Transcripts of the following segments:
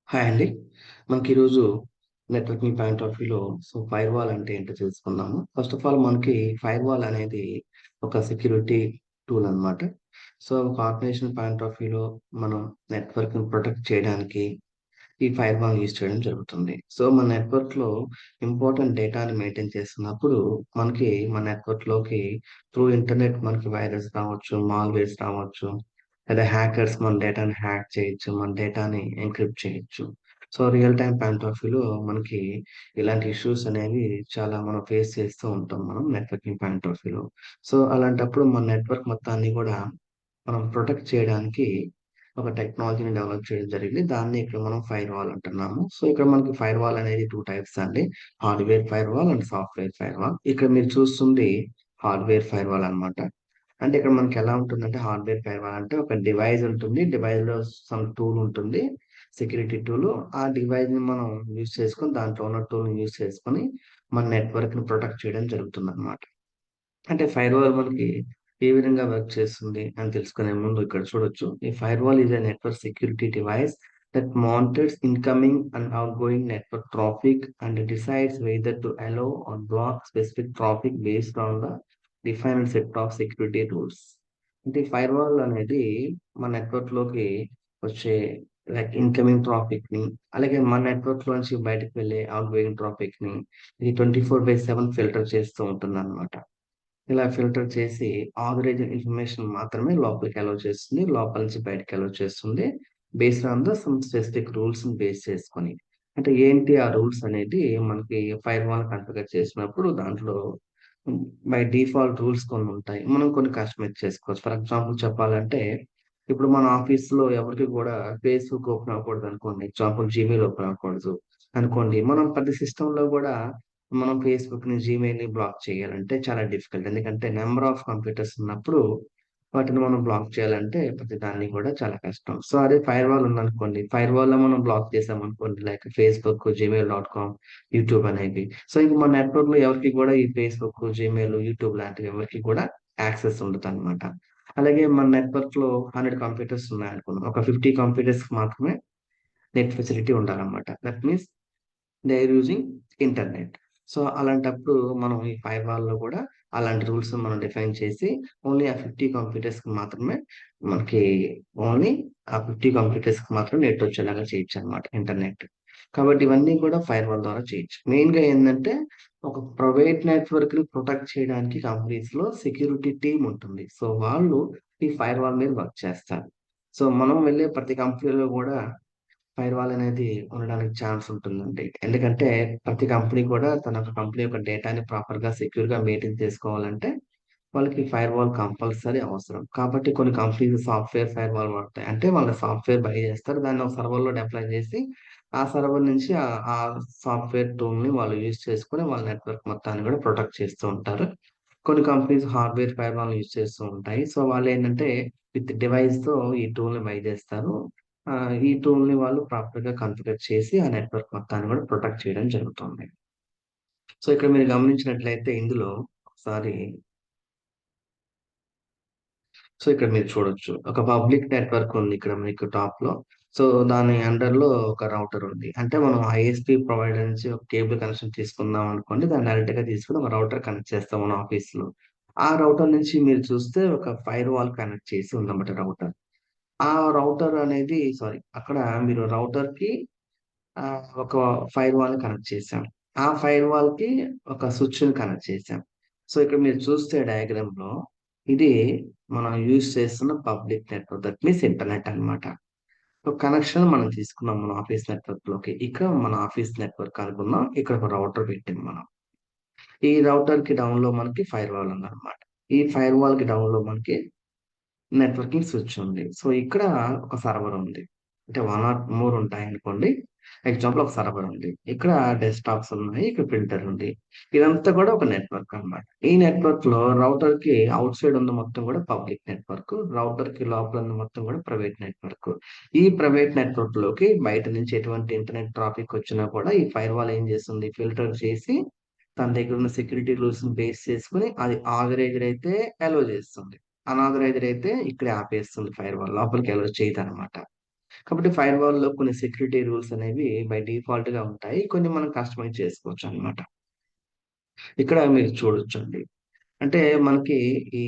Hi అండి. మనకి ఈరోజు నెట్వర్కింగ్ పాయింట్ ఆఫ్ వ్యూలో ఫైర్‌వాల్ అంటే ఏంటో తెలుసుకుందాము. ఫస్ట్ ఆఫ్ ఆల్ మనకి ఫైర్‌వాల్ అనేది ఒక సెక్యూరిటీ టూల్ అన్నమాట. ఒక ఆర్గనైజేషన్ పాయింట్ ఆఫ్ వ్యూలో మనం నెట్వర్క్‌ని ప్రొటెక్ట్ చేయడానికి ఈ ఫైర్‌వాల్ యూజ్ చేయడం జరుగుతుంది. మన నెట్వర్క్‌లో ఇంపార్టెంట్ డేటాని మెయింటైన్ చేస్తున్నప్పుడు మనకి మన నెట్వర్క్‌లోకి త్రూ ఇంటర్నెట్ మనకి వైరస్ రావచ్చు, మాల్‌వేర్స్ రావచ్చు. లేదా హ్యాకర్స్ మన డేటాని హ్యాక్ చేయొచ్చు. మన డేటాని ఎన్క్రిప్ట్ చేయొచ్చు. రియల్ టైమ్ పాయింట్ ఆఫ్ వ్యూలో మనకి ఇలాంటి ఇష్యూస్ అనేవి చాలా మనం ఫేస్ చేస్తూ ఉంటాం మనం నెట్వర్కింగ్ పాయింట్ ఆఫ్ వ్యూలో. అలాంటప్పుడు మన నెట్వర్క్ మొత్తాన్ని కూడా మనం ప్రొటెక్ట్ చేయడానికి ఒక టెక్నాలజీని డెవలప్ చేయడం జరిగింది. దాన్ని ఇక్కడ మనం ఫైర్‌వాల్ అంటున్నాము. ఇక్కడ మనకి ఫైర్‌వాల్ అనేది 2 టైప్స్ అండి. Hardware firewall and software firewall. ఇక్కడ మీరు చూస్తుంది హార్డ్‌వేర్ ఫైర్‌వాల్ అన్నమాట. అంటే ఇక్కడ మనకెలా ఉంటుందంటే హార్డ్‌వేర్ ఫైర్‌వాల్ అంటే ఒక డివైస్ ఉంటుంది. డివైస్‌లో సమ్ టూల్ ఉంటుంది. Security tool. ఆ డివైస్‌ని మనం యూజ్ చేసుకొని దాంట్లో ఉన్న టూల్‌ని యూజ్ చేసుకొని మన నెట్వర్క్‌ని ప్రొటెక్ట్ చేయడం జరుగుతుందన్నమాట. అంటే ఫైర్‌వాల్ మనకి ఏ విధంగా వర్క్ చేస్తుంది అని తెలుసుకునే ముందు ఇక్కడ చూడొచ్చు. ఈ firewall is a network security device that monitors incoming and outgoing network traffic and decides whether to allow or block specific traffic based on the defined set of security rules. అంటే ఈ firewall అనేది మన నెట్వర్క్‌లోకి వచ్చే like incoming ట్రాఫిక్‌ని, అలాగే మన నెట్వర్క్‌లోంచి బయటకి వెళ్ళే outgoing ట్రాఫిక్‌ని ఇది 24/7 ఫిల్టర్ చేస్తూ ఉంటుందన్నమాట. ఇలా ఫిల్టర్ చేసి ఆథరైజ్డ్ ఇన్ఫర్మేషన్ మాత్రమే లోపలికి అలౌ చేస్తుంది. లోపల నుంచి బయటికి అలౌ చేస్తుంది. Based on the some specific రూల్స్‌ని బేస్ చేసుకొని. అంటే ఏంటి ఆ రూల్స్ అనేది మనకి ఫైర్‌వాల్ కాన్ఫిగర్ చేసినప్పుడు దాంట్లో బై డిఫాల్ట్ రూల్స్ కొన్నుంటాయి. మనం కొన్ని కస్టమైజ్ చేసుకోవచ్చు. ఫర్ ఎగ్జాంపుల్ చెప్పాలంటే, ఇప్పుడు మన ఆఫీస్‌లో ఎవరికీ కూడా ఫేస్‌బుక్ ఓపెన్ అవ్వకూడదనుకోండి. ఎగ్జాంపుల్ జీమెయిల్ ఓపెన్ అవ్వకూడదు అనుకోండి. మనం ప్రతి సిస్టమ్‌లో గూడా మనం ఫేస్‌బుక్‌ని, జీమెయిల్‌ని బ్లాక్ చేయాలంటే చాలా డిఫికల్ట్. ఎందుకంటే నంబర్ ఆఫ్ కంప్యూటర్స్ ఉన్నప్పుడు వాటిని మనం బ్లాక్ చేయాలంటే ప్రతిదాన్ని కూడా చాలా కష్టం. అదే ఫైర్‌వాల్ ఉందనుకోండి. ఫైర్‌వాల్‌లో మనం బ్లాక్ చేసామనుకోండి లైక్ ఫేస్‌బుక్, జీమెయిల్.కామ్, యూట్యూబ్ అనేవి. ఇంక మన నెట్వర్క్‌లో ఎవరికీ కూడా ఈ ఫేస్‌బుక్, జీమెయిల్, యూట్యూబ్ లాంటివి ఎవరికీ కూడా యాక్సెస్ ఉండదనమాట. అలాగే మన నెట్వర్క్‌లో 100 కంప్యూటర్స్ ఉన్నాయనుకుందాం. ఒక 50 కంప్యూటర్స్‌కి మాత్రమే నెట్ ఫెసిలిటీ ఉండాలన్నమాట. That means they are using internet. అలాంటప్పుడు మనం ఈ ఫైర్‌వాల్‌లో కూడా అలాంటి రూల్స్ మనం డిఫైన్ చేసి ఓన్లీ ఆ 50 కంప్యూటర్స్‌కి మాత్రమే మనకి ఓన్లీ ఆ 50 కంప్యూటర్స్‌కి మాత్రం నెట్ వచ్చేలాగా చేయొచ్చనమాట ఇంటర్నెట్. కాబట్టి ఇవన్నీ కూడా ఫైర్‌వాల్ ద్వారా చేయొచ్చు. మెయిన్‌గా ఏందంటే ఒక ప్రైవేట్ నెట్వర్క్‌ని ప్రొటెక్ట్ చేయడానికి కంపెనీస్‌లో సెక్యూరిటీ టీమ్ ఉంటుంది. వాళ్ళు ఈ ఫైర్‌వాల్ మీద వర్క్ చేస్తారు. మనం వెళ్ళే ప్రతి కంపెనీలో గూడా ఫైర్‌వాల్ అనేది ఉండడానికి ఛాన్స్ ఉంటుందండి. ఎందుకంటే ప్రతి కంపెనీ కూడా తన యొక్క కంపెనీ యొక్క డేటాని ప్రాపర్‌గా సెక్యూర్‌గా మెయింటైన్ చేసుకోవాలంటే వాళ్ళకి ఫైర్‌వాల్ కంపల్సరీ అవసరం. కాబట్టి కొన్ని కంపెనీస్ సాఫ్ట్‌వేర్ ఫైర్‌వాల్ వాడతాయి. అంటే వాళ్ళ సాఫ్ట్‌వేర్ బై చేస్తారు. దాన్ని ఒక సర్వర్‌లో డిప్లాయ్ చేసి ఆ సర్వర్ నుంచి ఆ సాఫ్ట్‌వేర్ టూల్‌ని వాళ్ళు యూజ్ చేసుకొని వాళ్ళ నెట్వర్క్ మొత్తాన్ని కూడా ప్రొటెక్ట్ చేస్తూ ఉంటారు. కొన్ని కంపెనీస్ హార్డ్‌వేర్ ఫైర్‌వాల్‌ని యూజ్ చేస్తూ ఉంటాయి. వాళ్ళేంటంటే విత్ డివైస్‌తో ఈ టూల్‌ని బై చేస్తారు. ఈ టూల్‌ని వాళ్ళు ప్రాపర్‌గా కాన్ఫిగర్ చేసి ఆ నెట్వర్క్ మొత్తాన్ని కూడా ప్రొటెక్ట్ చేయడం జరుగుతుంది. ఇక్కడ మీరు గమనించినట్లయితే ఇందులో ఒకసారి ఇక్కడ మీరు చూడొచ్చు. ఒక పబ్లిక్ నెట్వర్క్ ఉంది ఇక్కడ మీకు టాప్‌లో. దాని అండర్‌లో ఒక రౌటర్ ఉంది. అంటే మనం ఐఎస్‌పీ ప్రొవైడర్ నుంచి ఒక కేబుల్ కనెక్షన్ తీసుకుందాం అనుకోండి. దాన్ని డైరెక్ట్‌గా తీసుకొని ఒక రౌటర్ కనెక్ట్ చేస్తాం మన ఆఫీస్‌లో. ఆ రౌటర్ నుంచి మీరు చూస్తే ఒక ఫైర్‌వాల్ కనెక్ట్ చేసి ఉందన్నమాట రౌటర్. ఆ రౌటర్ అనేది సారీ అక్కడ మీరు రౌటర్‌కి ఒక ఫైర్‌వాల్‌ని కనెక్ట్ చేసాం. ఆ ఫైర్‌వాల్‌కి ఒక స్విచ్‌ని కనెక్ట్ చేసాం. ఇక్కడ మీరు చూస్తే డయాగ్రామ్‌లో ఇది మనం యూజ్ చేస్తున్న public network. That means internet అన్నమాట. కనెక్షన్ మనం తీసుకున్నాం మన ఆఫీస్ నెట్వర్క్‌లోకి. ఇక మన ఆఫీస్ నెట్వర్క్ అనుకుందాం. ఇక్కడ ఒక రౌటర్ పెట్టాం మనం. ఈ రౌటర్‌కి డౌన్‌లో మనకి ఫైర్‌వాల్ ఉందన్నమాట. ఈ ఫైర్‌వాల్‌కి డౌన్‌లో మనకి నెట్వర్కింగ్ స్విచ్ ఉంది. ఇక్కడ ఒక సర్వర్ ఉంది. అంటే 1 ఆర్ మోర్ ఉంటాయనుకోండి. ఎగ్జాంపుల్ ఒక సర్వర్ ఉంది. ఇక్కడ డెస్క్‌టాప్స్ ఉన్నాయి. ఇక్కడ ప్రింటర్ ఉంది. ఇదంతా కూడా ఒక నెట్వర్క్ అన్నమాట. ఈ నెట్వర్క్‌లో రౌటర్‌కి ఔట్ సైడ్ ఉంది మొత్తం కూడా పబ్లిక్ నెట్వర్క్. రౌటర్‌కి లోపల ఉంది మొత్తం కూడా ప్రైవేట్ నెట్వర్క్. ఈ ప్రైవేట్ నెట్వర్క్‌లోకి బయట నుంచి ఎటువంటి ఇంటర్నెట్ ట్రాఫిక్ వచ్చినా కూడా ఈ ఫైర్‌వాల్ ఏం చేస్తుంది ఫిల్టర్ చేసి తన దగ్గర ఉన్న సెక్యూరిటీ రూల్స్‌ని బేస్ చేసుకొని అది ఆథరైజ్డ్ అయితే అలో చేస్తుంది. అనాథరైజ్డ్ అయితే ఇక్కడే ఆపేస్తుంది ఫైర్‌వాల్. లోపలికి అలో చేయదనమాట. కాబట్టి ఫైర్‌వాల్‌లో కొన్ని సెక్యూరిటీ రూల్స్ అనేవి బై డిఫాల్ట్‌గా ఉంటాయి. కొన్ని మనం కస్టమైజ్ చేసుకోవచ్చనమాట. ఇక్కడ మీరు చూడొచ్చండి. అంటే మనకి ఈ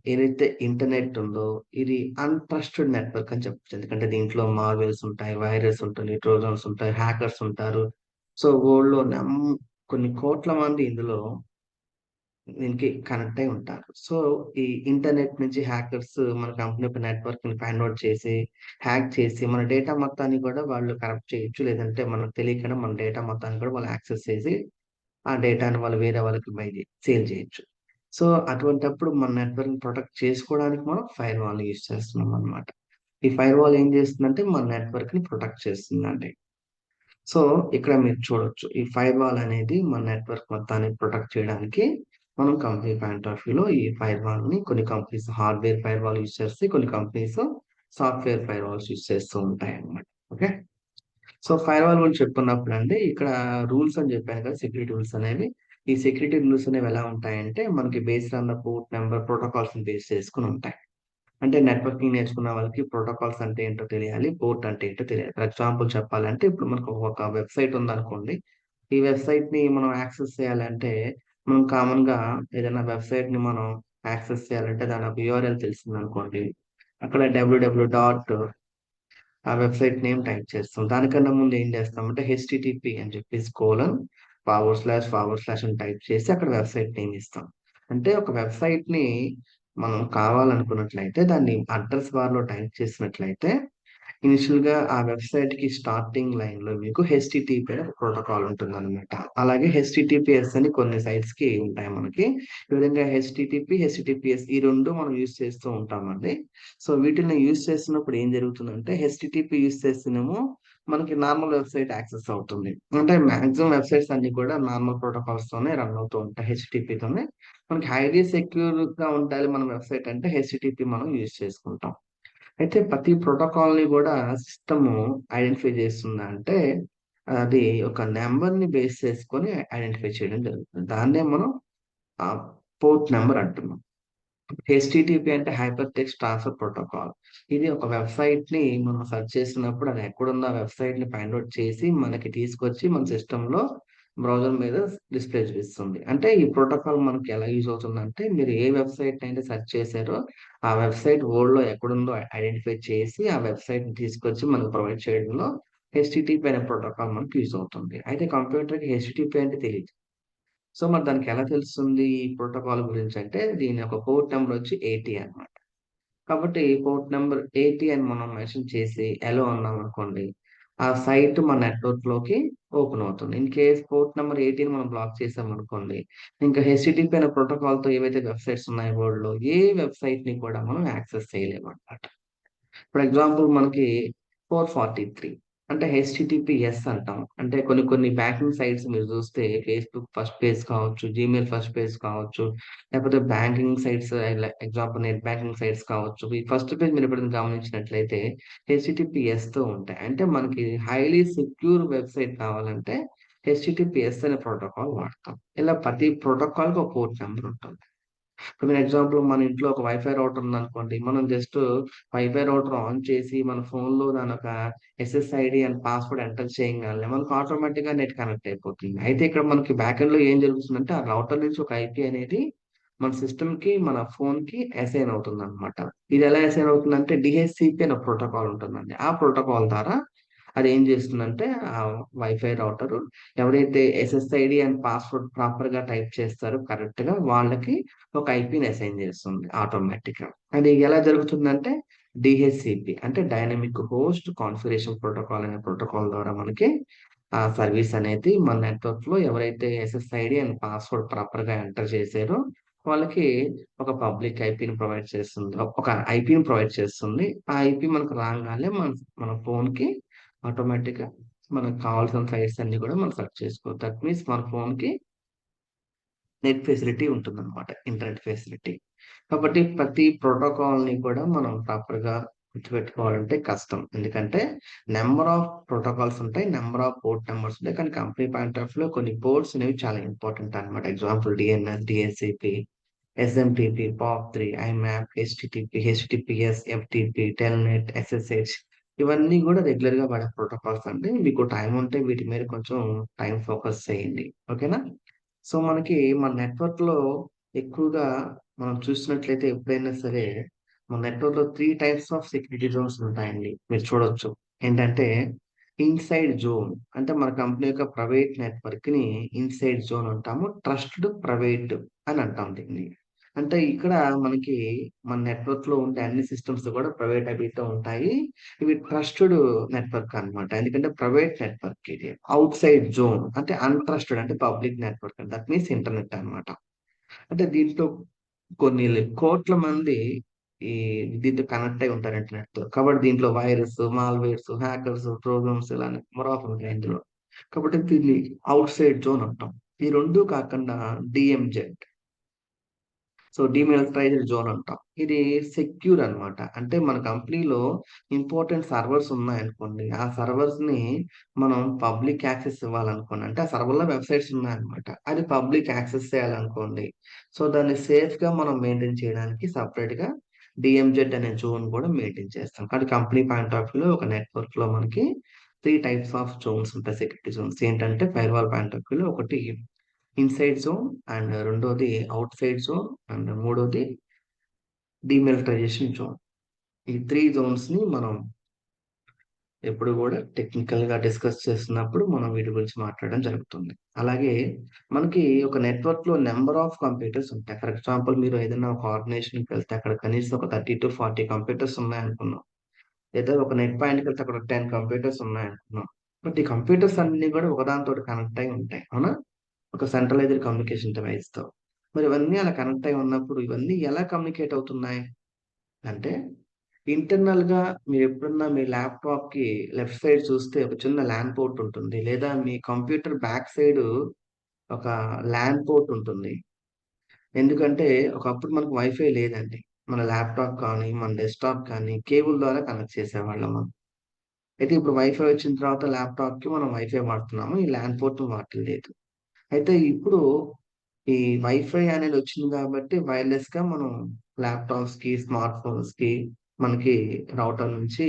ఏదైతే ఇంటర్నెట్ ఉందో, ఇది అన్‌ట్రస్టెడ్ నెట్వర్క్ అని చెప్పొచ్చు. ఎందుకంటే దీంట్లో మాల్‌వేర్స్ ఉంటాయి, వైరస్ ఉంటుంది, ట్రోజన్స్ ఉంటాయి, హ్యాకర్స్ ఉంటారు. సో, వరల్డ్‌లో కొన్ని కోట్ల మంది ఇందులో దీనికి కనెక్ట్ అయి ఉంటారు. సో, ఈ ఇంటర్నెట్ నుంచి హ్యాకర్స్ మన కంపెనీ యొక్క నెట్వర్క్‌ని ఫైండ్ ఔట్ చేసి, హ్యాక్ చేసి మన డేటా మొత్తాన్ని కూడా వాళ్ళు కరప్ట్ చేయొచ్చు. లేదంటే మనకు తెలియకుండా మన డేటా మొత్తాన్ని కూడా వాళ్ళు యాక్సెస్ చేసి ఆ డేటాని వాళ్ళు వేరే వాళ్ళకి సేల్ చేయొచ్చు. సో, అటువంటప్పుడు మన నెట్వర్క్‌ని ప్రొటెక్ట్ చేసుకోవడానికి మనం ఫైర్‌వాల్‌ని యూజ్ చేస్తున్నామనమాట. ఈ ఫైర్‌వాల్ ఏం చేస్తుందంటే మన నెట్వర్క్‌ని ప్రొటెక్ట్ చేస్తుందండి. సో, ఇక్కడ మీరు చూడొచ్చు. ఈ ఫైర్‌వాల్ అనేది మన నెట్వర్క్ మొత్తాన్ని ప్రొటెక్ట్ చేయడానికి మనం కంపెనీ పాయింట్ ఆఫ్ వ్యూలో ఈ ఫైర్‌వాల్‌ని కొన్ని కంపెనీస్ హార్డ్‌వేర్ ఫైర్‌వాల్ యూజ్ చేస్తాయి. కొన్ని కంపెనీస్ సాఫ్ట్‌వేర్ ఫైర్‌వాల్స్ యూజ్ చేస్తూ ఉంటాయన్నమాట. ఓకే. సో, ఫైర్‌వాల్ గురించి చెప్పుకున్నప్పుడండి ఇక్కడ రూల్స్ అని చెప్పాను కదా! సెక్యూరిటీ రూల్స్ అనేవి. ఈ సెక్యూరిటీ రూల్స్ అనేవి ఎలా ఉంటాయంటే మనకి based on the port number ప్రోటోకాల్స్‌ని బేస్ చేసుకొని ఉంటాయి. అంటే నెట్వర్కింగ్ నేర్చుకున్న వాళ్ళకి ప్రోటోకాల్స్ అంటే ఏంటో తెలియాలి. పోర్ట్ అంటే ఏంటో తెలియాలి. ఫర్ ఎగ్జాంపుల్ చెప్పాలంటే ఇప్పుడు మనకు ఒక వెబ్‌సైట్ ఉందనుకోండి. ఈ వెబ్‌సైట్‌ని మనం యాక్సెస్ చేయాలంటే మనం కామన్‌గా ఏదైనా వెబ్‌సైట్‌ని మనం యాక్సెస్ చేయాలంటే దాని ఒక యూఆర్ఎల్ తెలిసిందనుకోండి. అక్కడ www డాట్ ఆ వెబ్‌సైట్ నేమ్ టైప్ చేస్తాం. దానికన్నా ముందు ఏం చేస్తామంటే హెచ్‌టిటిపి అని చెప్పేసి ఫార్వర్డ్ స్లాష్ అని టైప్ చేసి అక్కడ వెబ్‌సైట్ నేమ్ ఇస్తాం. అంటే ఒక వెబ్‌సైట్‌ని మనం కావాలనుకున్నట్లయితే దాన్ని అడ్రెస్ బార్‌లో టైప్ చేసినట్లయితే ఇనిషియల్‌గా ఆ వెబ్‌సైట్‌కి స్టార్టింగ్ లైన్‌లో మీకు హెచ్‌టిటిపి అనే ఒక ప్రోటోకాల్ ఉంటుందనమాట. అలాగే హెచ్‌టిటిపిఎస్ అని కొన్ని సైట్స్‌కి ఉంటాయి మనకి. ఈ విధంగా హెచ్‌టిటిపిఎస్ ఈ 2 మనం యూజ్ చేస్తూ ఉంటామండి. సో, వీటిల్ని యూజ్ చేస్తున్నప్పుడు ఏం జరుగుతుందంటే హెచ్‌టిటిపి యూజ్ చేస్తేనేమో మనకి నార్మల్ వెబ్‌సైట్ యాక్సెస్ అవుతుంది. అంటే మాక్సిమం వెబ్‌సైట్స్ అన్నీ కూడా నార్మల్ ప్రోటోకాల్స్‌తోనే రన్ అవుతూ ఉంటాయి. హెచ్‌టిటిపితోనే. మనకి హైలీ సెక్యూర్‌గా ఉండాలి మన వెబ్‌సైట్ అంటే హెచ్‌టిటిపి మనం యూజ్ చేసుకుంటాం. అయితే ప్రతి ప్రోటోకాల్‌ని గూడా సిస్టము ఐడెంటిఫై చేస్తుందా అంటే, అది ఒక నంబర్‌ని బేస్ చేసుకొని ఐడెంటిఫై చేయడం జరుగుతుంది. దాన్నే మనం ఆహ్, పోర్ట్ నంబర్ అంటున్నాం. హెచ్‌టిటిపి అంటే హైపర్ టెక్స్ట్ ట్రాన్స్‌ఫర్ ప్రోటోకాల్. ఇది ఒక వెబ్‌సైట్‌ని మనం సెర్చ్ చేసినప్పుడు అది ఎక్కడుందో ఆ వెబ్‌సైట్‌ని ఫైండ్ ఔట్ చేసి మనకి తీసుకొచ్చి మన సిస్టమ్‌లో బ్రౌజర్ మీద డిస్‌ప్లే చూపిస్తుంది. అంటే ఈ ప్రోటోకాల్ మనకి ఎలా యూజ్ అవుతుందంటే మీరు ఏ వెబ్‌సైట్‌ని అయితే సెర్చ్ చేసారో ఆ వెబ్‌సైట్ వరల్డ్‌లో ఎక్కడుందో ఐడెంటిఫై చేసి ఆ వెబ్‌సైట్‌ని తీసుకొచ్చి మనకు ప్రొవైడ్ చేయడంలో హెచ్‌టిటిపి అనే ప్రోటోకాల్ మనకి యూజ్ అవుతుంది. అయితే కంప్యూటర్‌కి హెచ్‌టిటిపి అంటే తెలీదు. సో, మరి దానికెలా తెలుస్తుంది ఈ ప్రోటోకాల్ గురించంటే, దీని యొక్క పోర్ట్ నంబర్ వచ్చి 80 అన్నమాట. కాబట్టి పోర్ట్ నంబర్ 80 అని మనం మెన్షన్ చేసి ఎలో అన్నామనుకోండి, ఆ సైట్ మన నెట్వర్క్‌లోకి ఓపెన్ అవుతుంది. ఇన్ కేస్ పోర్ట్ నంబర్ 80ని మనం బ్లాక్ చేసామనుకోండి, ఇంకా హెచ్‌టిటిపి అనే ప్రోటోకాల్‌తో ఏవైతే వెబ్‌సైట్స్ ఉన్నాయో వరల్డ్‌లో ఏ వెబ్‌సైట్‌ని కూడా మనం యాక్సెస్ చేయలేమన్నమాట. ఫర్ ఎగ్జాంపుల్ మనకి 443 అంటే హెచ్‌టిటిపిఎస్ అంటాం. అంటే కొన్ని కొన్ని బ్యాంకింగ్ సైట్స్ మీరు చూస్తే ఫేస్‌బుక్ ఫస్ట్ పేజ్ కావచ్చు, జీమెయిల్ ఫస్ట్ పేజ్ కావచ్చు, లేకపోతే banking sites example net banking sites కావచ్చు. ఈ ఫస్ట్ పేజ్ మీరు ఎప్పుడైనా గమనించినట్లయితే హెచ్‌టిటిపిఎస్‌తో ఉంటాయి. అంటే మనకి హైలీ సెక్యూర్ వెబ్‌సైట్ కావాలంటే హెచ్‌టిటిపిఎస్ అనే ప్రోటోకాల్ వాడతాం. ఇలా ప్రతి ప్రోటోకాల్‌కి ఒక పోర్ట్ నంబర్ ఉంటుంది. ఫర్ ఎగ్జాంపుల్ మన ఇంట్లో ఒక వైఫై రౌటర్ ఉందనుకోండి. మనం జస్ట్ వైఫై రౌటర్ ఆన్ చేసి మన ఫోన్‌లో దానొక ఎస్ఎస్ఐడీ అండ్ పాస్వర్డ్ ఎంటర్ చేయంగాల్నే మనకు ఆటోమేటిక్‌గా నెట్ కనెక్ట్ అయిపోతుంది. అయితే ఇక్కడ మనకి బ్యాకెండ్‌లో ఏం జరుగుతుందంటే ఆ రౌటర్ నుంచి ఒక ఐపీ అనేది మన సిస్టమ్‌కి, మన ఫోన్‌కి అసైన్ అవుతుందన్నమాట. ఇది ఎలా అసైన్ అవుతుందంటే డీహెచ్‌సిపి అనే ప్రోటోకాల్ ఉంటుందండి. ఆ ప్రోటోకాల్ ద్వారా అదేం చేస్తుందంటే వైఫై రౌటరు ఎవరైతే ఎస్ఎస్ఐడీ అండ్ పాస్వర్డ్ ప్రాపర్‌గా టైప్ చేస్తారో కరెక్ట్‌గా వాళ్ళకి ఒక ఐపీని అసైన్ చేస్తుంది ఆటోమేటిక్‌గా. అది ఎలా జరుగుతుందంటే డీహెచ్‌సిపి అంటే డైనమిక్ హోస్ట్ కాన్ఫిగరేషన్ ప్రోటోకాల్ అనే ప్రోటోకాల్ ద్వారా మనకి ఆ సర్వీస్ అనేది మన నెట్వర్క్‌లో ఎవరైతే ఎస్ఎస్ఐడీ అండ్ పాస్వర్డ్ ప్రాపర్‌గా ఎంటర్ చేసారో వాళ్ళకి ఒక పబ్లిక్ ఐపీని ప్రొవైడ్ చేస్తుంది. ఒక ఐపీని ప్రొవైడ్ చేస్తుంది. ఆ ఐపీ మనకు రాంగానే మన ఫోన్‌కి ఆటోమేటిక్‌గా మనకు కావాల్సిన సైట్స్ అన్నీ కూడా మనం సెర్చ్ చేసుకోవచ్చు. దట్ మీన్స్ మన ఫోన్‌కి నెట్ ఫెసిలిటీ ఉంటుందన్నమాట. Internet facility. కాబట్టి ప్రతి ప్రోటోకాల్‌ని కూడా మనం ప్రాపర్‌గా గుర్తుపెట్టుకోవాలంటే కష్టం. ఎందుకంటే నంబర్ ఆఫ్ ప్రోటోకాల్స్ ఉంటాయి. నంబర్ ఆఫ్ పోర్ట్ నంబర్స్ ఉంటాయి. కానీ కంపెనీ పాయింట్ ఆఫ్ వ్యూలో కొన్ని పోర్ట్స్ అనేవి చాలా ఇంపార్టెంట్ అన్నమాట. Example DNS, DHCP, SMTP, POP3, IMAP, HTTP, HTTPS, FTP, Telnet, SSH ఇవన్నీ కూడా రెగ్యులర్ గా వాడే ప్రోటోకాల్స్ అండి. మీకు టైం ఉంటే వీటి మీద కొంచెం టైం ఫోకస్ చేయండి. ఓకేనా? సో మనకి మన నెట్వర్క్ లో ఎక్కువగా మనం చూసినట్లయితే ఎప్పుడైనా సరే మన నెట్వర్క్ లో 3 టైప్స్ ఆఫ్ సెక్యూరిటీ జోన్స్ ఉంటాయండి. మీరు చూడొచ్చు. ఏంటంటే ఇన్సైడ్ జోన్ అంటే మన కంపెనీ యొక్క ప్రైవేట్ నెట్వర్క్ ని ఇన్సైడ్ జోన్ అంటాము. ట్రస్టెడ్ ప్రైవేట్ అని అంటాం దీన్ని. అంటే ఇక్కడ మనకి మన నెట్వర్క్ లో ఉండే అన్ని సిస్టమ్స్ కూడా ప్రైవేట్ అయిపోతూ ఉంటాయి. ఇవి ట్రస్టెడ్ నెట్వర్క్ అన్నమాట. ఎందుకంటే ప్రైవేట్ నెట్వర్క్ ఇది. అవుట్ సైడ్ జోన్ అంటే అన్‌ట్రస్టెడ్ అంటే public network. That means internet అన్నమాట. అంటే దీంట్లో కొన్ని కోట్ల మంది ఈ దీంతో కనెక్ట్ అయి ఉంటారు ఇంటర్నెట్‌తో. కాబట్టి దీంట్లో వైరస్, మాల్‌వేర్స్, హ్యాకర్స్, ట్రోజన్స్ ఇలా నెంబర్ ఆఫ్ ఉంటాయి ఇందులో. కాబట్టి దీన్ని ఔట్ సైడ్ జోన్ అంటాం. ఈ 2 కాకుండా డీఎంజెడ్ సో డీమిలిటరైజ్డ్ జోన్ అంటాం. ఇది సెక్యూర్ అన్నమాట. అంటే మన కంపెనీలో ఇంపార్టెంట్ సర్వర్స్ ఉన్నాయనుకోండి. ఆ సర్వర్స్ ని మనం పబ్లిక్ యాక్సెస్ ఇవ్వాలనుకోండి. అంటే ఆ సర్వర్‌లో వెబ్‌సైట్స్ ఉన్నాయన్నమాట. అది పబ్లిక్ యాక్సెస్ చేయాలనుకోండి. సో దాన్ని సేఫ్‌గా మనం మెయింటైన్ చేయడానికి సెపరేట్‌గా డీఎంజెడ్ అనే జోన్ కూడా మెయింటైన్ చేస్తాం. అది కంపెనీ పాయింట్ ఆఫ్ వ్యూలో ఒక నెట్వర్క్‌లో మనకి 3 టైప్స్ ఆఫ్ జోన్స్ ఉంటాయి. సెక్యూరిటీ జోన్స్ ఏంటంటే ఫైర్‌వాల్ పాయింట్ ఆఫ్ వ్యూలో ఒకటి ఇన్‌సైడ్ జోన్ అండ్ రెండోది ఔట్‌సైడ్ జోన్ అండ్ మూడోది డీమిలిటరైజేషన్ జోన్. ఈ 3 జోన్స్‌ని మనం ఎప్పుడు గూడా టెక్నికల్‌గా డిస్కస్ చేస్తున్నప్పుడు మనం వీటి గురించి మాట్లాడడం జరుగుతుంది. అలాగే మనకి ఒక నెట్వర్క్‌లో నంబర్ ఆఫ్ కంప్యూటర్స్ ఉంటాయి. ఫర్ ఎగ్జాంపుల్ మీరు ఏదైనా ఒక ఆర్గనైజేషన్‌కి వెళ్తే అక్కడ కనీసం ఒక 30-40 కంప్యూటర్స్ ఉన్నాయనుకుందాం. లేదా ఒక నెట్ పాయింట్‌కెళ్తే అక్కడ 10 కంప్యూటర్స్ ఉన్నాయనుకుందాం. బట్ ఈ కంప్యూటర్స్ అన్నీ గూడా ఒకదానితోటి కనెక్ట్ అయ్యి ఉంటాయి. అవునా? ఒక సెంట్రలైజ్డ్ కమ్యూనికేషన్ డివైస్‌తో. మరి ఇవన్నీ అలా కనెక్ట్ అయ్యి ఉన్నప్పుడు ఇవన్నీ ఎలా కమ్యూనికేట్ అవుతున్నాయి? అంటే ఇంటర్నల్‌గా మీరెప్పుడన్నా మీ ల్యాప్‌టాప్‌కి లెఫ్ట్ సైడ్ చూస్తే ఒక చిన్న ల్యాన్ పోర్ట్ ఉంటుంది. లేదా మీ కంప్యూటర్ బ్యాక్ సైడు ఒక ల్యాన్ పోర్ట్ ఉంటుంది. ఎందుకంటే ఒకప్పుడు మనకు వైఫై లేదండి. మన ల్యాప్‌టాప్ కానీ, మన డెస్క్‌టాప్ కానీ కేబుల్ ద్వారా కనెక్ట్ చేసేవాళ్ళం మనం. అయితే ఇప్పుడు వైఫై వచ్చిన తర్వాత ల్యాప్‌టాప్‌కి మనం వైఫై వాడుతున్నాము. ఈ ల్యాన్ పోర్ట్ వాడట్లేదు. అయితే ఇప్పుడు ఈ వైఫై అనేది వచ్చింది కాబట్టి వైర్‌లెస్‌గా మనం ల్యాప్‌టాప్స్‌కి, స్మార్ట్ ఫోన్స్‌కి మనకి రౌటర్ నుంచి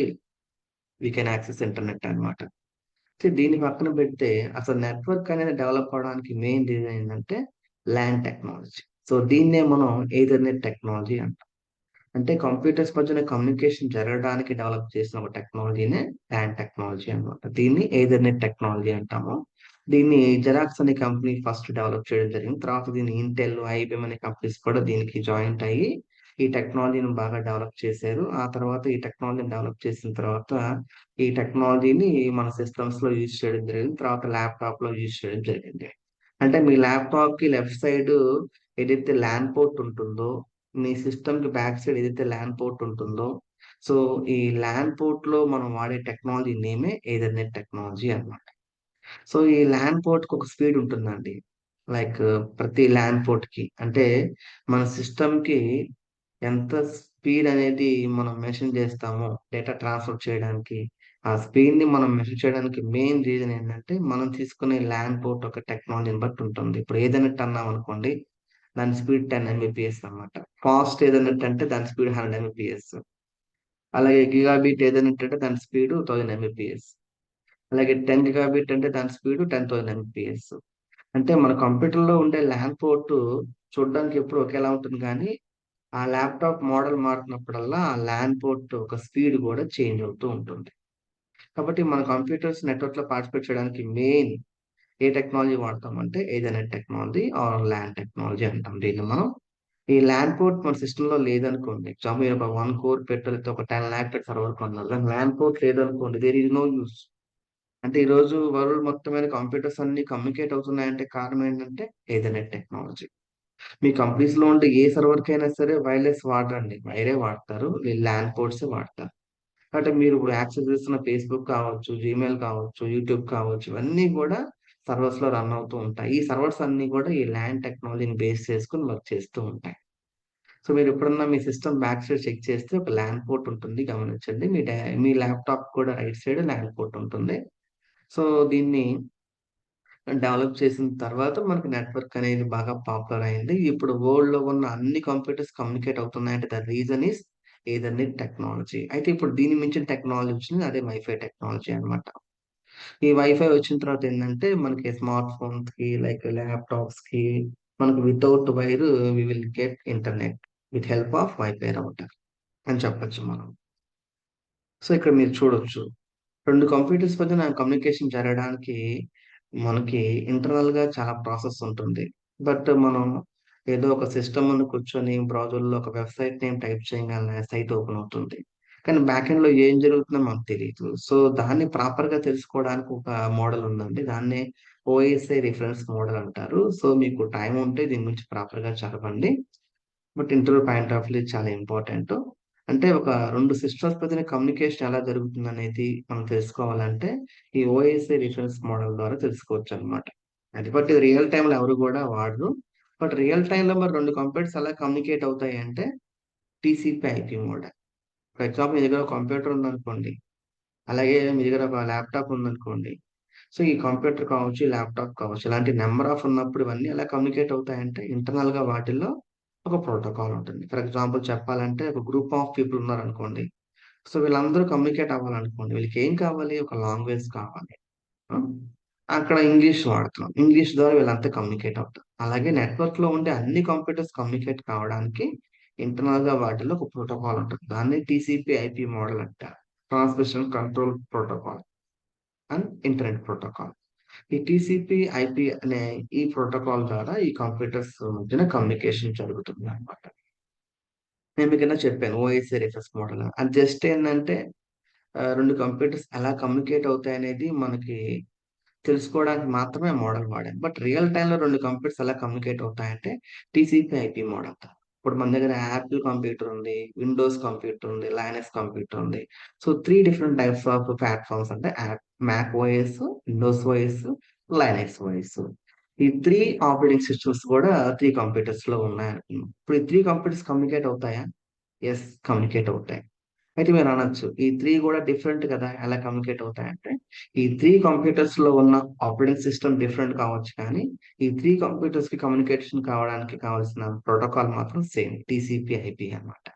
వి కెన్ యాక్సెస్ ఇంటర్నెట్ అన్నమాట. అయితే దీన్ని పక్కన పెడితే అసలు నెట్వర్క్ అనేది డెవలప్ అవ్వడానికి మెయిన్ రీజన్ ఏంటంటే ల్యాన్ టెక్నాలజీ. సో దీన్నే మనం ఈథర్‌నెట్ టెక్నాలజీ అంటాం. అంటే కంప్యూటర్స్ మధ్యన కమ్యూనికేషన్ జరగడానికి డెవలప్ చేసిన ఒక టెక్నాలజీనే ల్యాన్ టెక్నాలజీ అన్నమాట. దీన్ని ఈథర్‌నెట్ టెక్నాలజీ అంటాము. దీన్ని జెరాక్స్ అనే కంపెనీ ఫస్ట్ డెవలప్ చేయడం జరిగింది. తర్వాత దీన్ని ఇంటెల్, ఐబీఎం అనే కంపెనీస్ కూడా దీనికి జాయింట్ అయ్యి ఈ టెక్నాలజీని బాగా డెవలప్ చేశారు. ఆ తర్వాత ఈ టెక్నాలజీని డెవలప్ చేసిన తర్వాత ఈ టెక్నాలజీని మన సిస్టమ్స్‌లో యూజ్ చేయడం జరిగింది. తర్వాత ల్యాప్‌టాప్‌లో యూజ్ చేయడం జరిగింది. అంటే మీ ల్యాప్‌టాప్‌కి లెఫ్ట్ సైడు ఏదైతే ల్యాన్ పోర్ట్ ఉంటుందో మీ సిస్టమ్‌కి బ్యాక్ సైడ్ ఏదైతే ల్యాన్ పోర్ట్ ఉంటుందో, సో, ఈ ల్యాన్ పోర్ట్‌లో మనం వాడే టెక్నాలజీ నేమే ఈథర్‌నెట్ టెక్నాలజీ అన్నమాట. సో, ఈ ల్యాన్ పోర్ట్‌కి ఒక స్పీడ్ ఉంటుందండి. లైక్ ప్రతి ల్యాన్ పోర్ట్‌కి. అంటే మన సిస్టమ్‌కి ఎంత స్పీడ్ అనేది మనం మెన్షన్ చేస్తామో డేటా ట్రాన్స్‌ఫర్ చేయడానికి, ఆ స్పీడ్‌ని మనం మెజర్ చేయడానికి మెయిన్ రీజన్ ఏంటంటే, మనం తీసుకునే ల్యాన్ పోర్ట్ యొక్క టెక్నాలజీని బట్టి ఉంటుంది. ఇప్పుడు ఏథర్‌నెట్ అన్నామనుకోండి, దాని స్పీడ్ 10 ఎంబీపీఎస్ అన్నమాట. ఫాస్ట్ ఏథర్‌నెట్ అంటే దాని స్పీడ్ 100 ఎంబీపీఎస్. అలాగే గిగాబిట్ ఏథర్‌నెట్ అంటే దాని స్పీడ్ 1000 ఎంబీపీఎస్. అలాగే 10 గిగాబిట్ అంటే దాని స్పీడ్ 10,000 ఎంబీపీఎస్. అంటే మన కంప్యూటర్‌లో ఉండే ల్యాన్ పోర్ట్ చూడడానికి ఎప్పుడు ఒకేలా ఉంటుంది గానీ, ఆ ల్యాప్‌టాప్ మోడల్ మారుతున్నప్పుడల్లా ఆ ల్యాన్ పోర్ట్ ఒక స్పీడ్ గూడా చేంజ్ అవుతూ ఉంటుంది. కాబట్టి మన కంప్యూటర్స్ నెట్వర్క్‌లో పార్టిసిపేట్ చేయడానికి మెయిన్ ఏ టెక్నాలజీ వాడతామంటే Ethernet technology or LAN technology అంటాం దీన్ని మనం. ఈ ల్యాన్ పోర్ట్ మన సిస్టమ్‌లో లేదనుకోండి. ఎగ్జాంపుల్ మీరు ఒక 1 కోర్ లేకపోతే ఒక 10 లాక్ పెట్టి సర్వర్ కొన్నారు. దానికి ల్యాన్ పోర్ట్ లేదనుకోండి దేర్ ఈస్ నో యూజ్. అంటే ఈరోజు వరల్డ్ మొత్తం మీద కంప్యూటర్స్ అన్నీ కమ్యూనికేట్ అవుతున్నాయంటే కారణం ఏంటంటే ఈథర్‌నెట్ టెక్నాలజీ. మీ కంపెనీస్‌లో ఉండే ఏ సర్వర్‌కైనా సరే వైర్‌లెస్ వాడరండి. వైరే వాడతారు. వీళ్ళు ల్యాన్ పోర్ట్సే వాడతారు. అంటే మీరు ఇప్పుడు యాక్సెస్ చేస్తున్న ఫేస్‌బుక్ కావచ్చు, జీమెయిల్ కావచ్చు, యూట్యూబ్ కావచ్చు, ఇవన్నీ కూడా సర్వర్స్‌లో రన్ అవుతూ ఉంటాయి. ఈ సర్వర్స్ అన్నీ కూడా ఈ ల్యాన్ టెక్నాలజీని బేస్ చేసుకొని వర్క్ చేస్తూ ఉంటాయి. సో మీరెప్పుడన్నా మీ సిస్టమ్ బ్యాక్ సైడ్ చెక్ చేస్తే ఒక ల్యాన్ పోర్ట్ ఉంటుంది గమనించండి. మీ ల్యాప్‌టాప్ కూడా రైట్ సైడ్ ల్యాన్ పోర్ట్ ఉంటుంది. సో దీన్ని డెవలప్ చేసిన తర్వాత మనకి నెట్వర్క్ అనేది బాగా పాపులర్ అయింది. ఇప్పుడు వరల్డ్‌లో ఉన్న అన్ని కంప్యూటర్స్ కమ్యూనికేట్ అవుతున్నాయంటే the reason is Ethernet technology. అయితే ఇప్పుడు దీన్ని మించిన టెక్నాలజీ వచ్చింది. అదే వైఫై టెక్నాలజీ అన్నమాట. ఈ వైఫై వచ్చిన తర్వాత ఏంటంటే మనకి స్మార్ట్ ఫోన్స్ కి లైక్ ల్యాప్టాప్స్ కి మనకు without wire we will get internet with help of wifi router అని చెప్పొచ్చు మనం. సో ఇక్కడ మీరు చూడొచ్చు. 2 కంప్యూటర్స్ మధ్యన కమ్యూనికేషన్ జరగడానికి మనకి ఇంటర్నల్‌గా చాలా ప్రాసెస్ ఉంటుంది. బట్ మనం ఏదో ఒక సిస్టమ్ ముందు కూర్చొని బ్రౌజర్‌లో ఒక వెబ్‌సైట్ నేమ్ టైప్ చేయంగానే సైట్ ఓపెన్ అవుతుంది. కానీ బ్యాక్ ఎండ్‌లో ఏం జరుగుతుందో మనకు తెలీదు. సో, దాన్ని ప్రాపర్‌గా తెలుసుకోవడానికి ఒక మోడల్ ఉందండి. దాన్నే ఓఎస్ఐ రిఫరెన్స్ మోడల్ అంటారు. సో, మీకు టైమ్ ఉంటే దీని గురించి ప్రాపర్‌గా చదవండి. But interview point of view చాలా ఇంపార్టెంట్. అంటే ఒక 2 సిస్టమ్స్ మధ్యన కమ్యూనికేషన్ ఎలా జరుగుతుందనేది మనం తెలుసుకోవాలంటే, ఈ ఓఎస్ఐ రిఫరెన్స్ మోడల్ ద్వారా తెలుసుకోవచ్చనమాట. అది బట్ రియల్ టైమ్‌లో ఎవరు గూడా వాడరు. బట్ రియల్ టైమ్‌లో మరి 2 కంప్యూటర్స్ ఎలా కమ్యూనికేట్ అవుతాయంటే TCP, IP model. For example మీ దగ్గర ఒక కంప్యూటర్ ఉందనుకోండి. అలాగే మీ దగ్గర ఒక ల్యాప్‌టాప్ ఉందనుకోండి. సో, ఈ కంప్యూటర్ కావచ్చు, ఈ ల్యాప్‌టాప్ కావచ్చు. ఇలాంటి నంబర్ ఆఫ్ ఉన్నప్పుడు ఇవన్నీ ఎలా కమ్యూనికేట్ అవుతాయంటే ఇంటర్నల్‌గా వాటిల్లో ఒక ప్రోటోకాల్ ఉంటుంది. ఫర్ ఎగ్జాంపుల్ చెప్పాలంటే ఒక గ్రూప్ ఆఫ్ పీపుల్ ఉన్నారనుకోండి. సో, వీళ్ళందరూ కమ్యూనికేట్ అవ్వాలనుకోండి. వీళ్ళకేం కావాలి? ఒక లాంగ్వేజ్ కావాలి. ఆ! అక్కడ ఇంగ్లీష్ వాడుతున్నాం. ఇంగ్లీష్ ద్వారా వీళ్ళంతా కమ్యూనికేట్ అవుతారు. అలాగే నెట్వర్క్‌లో ఉండే అన్ని కంప్యూటర్స్ కమ్యూనికేట్ కావడానికి ఇంటర్నల్‌గా వాటిలో ఒక ప్రోటోకాల్ ఉంటుంది. దాన్ని టీసీపీ, ఐపీ మోడల్ అంటారు. Transmission control protocol and internet protocol. ఈ టీసీపీ, ఐపీ అనే ఈ ప్రోటోకాల్ ద్వారా ఈ కంప్యూటర్స్ మధ్యన కమ్యూనికేషన్ జరుగుతుందనమాట. నేను మీకిందాక చెప్పాను. OSI reference model. అది జస్ట్ ఏందంటే 2 కంప్యూటర్స్ ఎలా కమ్యూనికేట్ అవుతాయనేది మనకి తెలుసుకోవడానికి మాత్రమే మోడల్ వాడాను. బట్ రియల్ టైమ్‌లో 2 కంప్యూటర్స్ ఎలా కమ్యూనికేట్ అవుతాయంటే టీసీపీ, ఐపీ మోడల్‌తో. ఇప్పుడు మన దగ్గర యాపిల్ కంప్యూటర్ ఉంది, విండోస్ కంప్యూటర్ ఉంది, లైనక్స్ కంప్యూటర్ ఉంది. So, 3 different types of platforms అంటే Mac OS, Windows OS, Linux OS. ఈ 3 ఆపరేటింగ్ సిస్టమ్స్ కూడా 3 కంప్యూటర్స్‌లో ఉన్నాయనుకుందాం. ఇప్పుడు ఈ 3 కంప్యూటర్స్ కమ్యూనికేట్ అవుతాయా? యెస్. కమ్యూనికేట్ అవుతాయి. అయితే మీరనొచ్చు. ఈ 3 గూడా డిఫరెంట్ కదా! ఎలా కమ్యూనికేట్ అవుతాయంటే, ఈ 3 కంప్యూటర్స్‌లో ఉన్న ఆపరేటింగ్ సిస్టమ్ డిఫరెంట్ కావచ్చు కానీ, ఈ 3 కంప్యూటర్స్‌కి కమ్యూనికేషన్ కావడానికి కావాల్సిన ప్రోటోకాల్ మాత్రం సేమ్. టీసీపీ, ఐపీ అన్నమాట.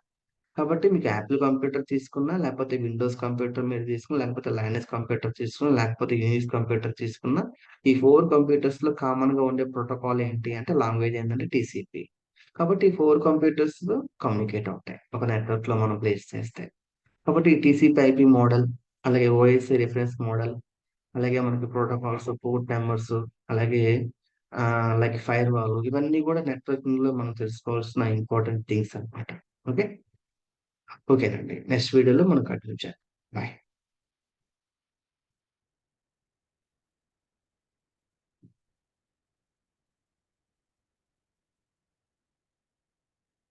కాబట్టి మీకు యాపిల్ కంప్యూటర్ తీసుకున్నా, లేకపోతే విండోస్ కంప్యూటర్ మీరు తీసుకున్నా, లేకపోతే లైనక్స్ కంప్యూటర్ తీసుకున్నా, లేకపోతే యూనిక్స్ కంప్యూటర్ తీసుకున్నా, ఈ 4 కంప్యూటర్స్‌లో కామన్‌గా ఉండే ప్రోటోకాల్ ఏంటి అంటే లాంగ్వేజ్ ఏంటంటే టీసీపీ. కాబట్టి ఈ 4 కంప్యూటర్స్ కమ్యూనికేట్ అవుతాయి. ఒక నెట్వర్క్‌లో మనం ప్లేస్ చేస్తే. కాబట్టి టీసీపీ ఐపీ మోడల్, అలాగే ఓఎస్ఐ రిఫరెన్స్ మోడల్, అలాగే మనకి ప్రోటోకాల్స్, పోర్ట్ నంబర్స్, అలాగే లైక్ ఫైర్‌వాల్ ఇవన్నీ కూడా నెట్వర్కింగ్‌లో మనం తెలుసుకోవాల్సిన ఇంపార్టెంట్ థింగ్స్ అన్నమాట. ఓకే. ఓకేనండి. నెక్స్ట్ వీడియోలో మనం కంటిన్యూ చేద్దాం. బాయ్.